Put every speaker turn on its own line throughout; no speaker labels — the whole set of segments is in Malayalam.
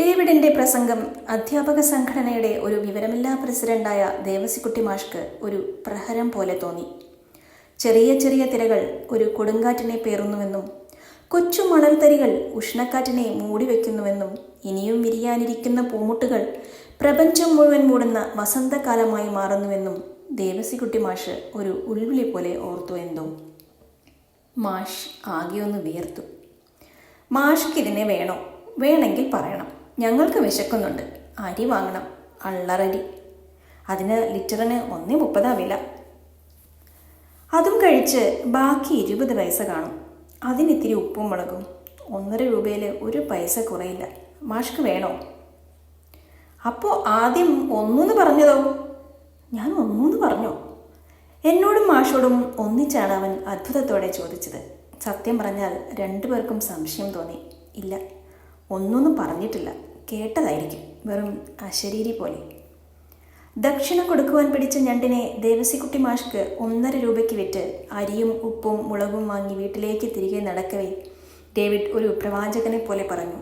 ഡേവിഡിൻ്റെ പ്രസംഗം അധ്യാപക സംഘടനയുടെ ഒരു വിവരമില്ലാ പ്രസിഡന്റായ ദേവസിക്കുട്ടി മാഷ്ക്ക് ഒരു പ്രഹരം പോലെ തോന്നി. ചെറിയ ചെറിയ തിരകൾ ഒരു കൊടുങ്കാറ്റിനെ പേറുന്നുവെന്നും കൊച്ചു മണൽത്തരികൾ ഉഷ്ണക്കാറ്റിനെ മൂടിവെക്കുന്നുവെന്നും ഇനിയും വിരിയാനിരിക്കുന്ന പൂമുട്ടുകൾ പ്രപഞ്ചം മുഴുവൻ മൂടുന്ന വസന്തകാലമായി മാറുന്നുവെന്നും ദേവസിക്കുട്ടി മാഷ് ഒരു ഉൾവിളി പോലെ ഓർത്തു. എന്തോ മാഷ് ആകെയൊന്ന് വിയർത്തു. മാഷ്ക്കിതിനെ വേണോ? വേണമെങ്കിൽ പറയണം. ഞങ്ങൾക്ക് വിശക്കുന്നുണ്ട്. അരി വാങ്ങണം, അള്ളറരി. അതിന് ലിറ്ററിന് 1.30 വില. അതും കഴിച്ച് ബാക്കി 20 പൈസ കാണും. അതിനിത്തിരി ഉപ്പും മുളകും. 1.5 രൂപയിൽ 1 പൈസ കുറയില്ല. മാഷ്ക്ക് വേണോ? അപ്പോൾ ആദ്യം 1 പറഞ്ഞതോ? ഞാൻ 1 പറഞ്ഞോ? എന്നോടും മാഷോടും ഒന്നിച്ചാണ് അവൻ അത്ഭുതത്തോടെ ചോദിച്ചത്. സത്യം പറഞ്ഞാൽ 2 പേർക്കും സംശയം തോന്നി. ഇല്ല, 1 പറഞ്ഞിട്ടില്ല. കേട്ടതായിരിക്കും, വെറും അശരീരി പോലെ. ദക്ഷിണ കൊടുക്കുവാൻ പിടിച്ച ഞണ്ടിനെ ദേവസിക്കുട്ടി മാഷ്ക്ക് 1.5 രൂപയ്ക്ക് വിറ്റ് അരിയും ഉപ്പും മുളകും വാങ്ങി വീട്ടിലേക്ക് തിരികെ നടക്കവേ ഡേവിഡ് ഒരു പ്രവാചകനെ പോലെ പറഞ്ഞു,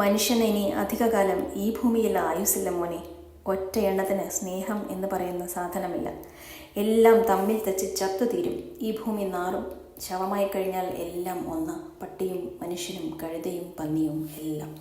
മനുഷ്യന് ഇനി അധികകാലം ഈ ഭൂമിയിൽ ആയുസില്ല മോനെ. ഒറ്റ എണ്ണത്തിന് സ്നേഹം എന്ന് പറയുന്ന സാധനമില്ല. എല്ലാം തമ്മിൽ തച്ച് ചത്തുതീരും. ഈ ഭൂമി നാറും. ശവമായി കഴിഞ്ഞാൽ എല്ലാം ഒന്ന്. പട്ടിയും മനുഷ്യനും കഴുതയും പന്നിയും എല്ലാം.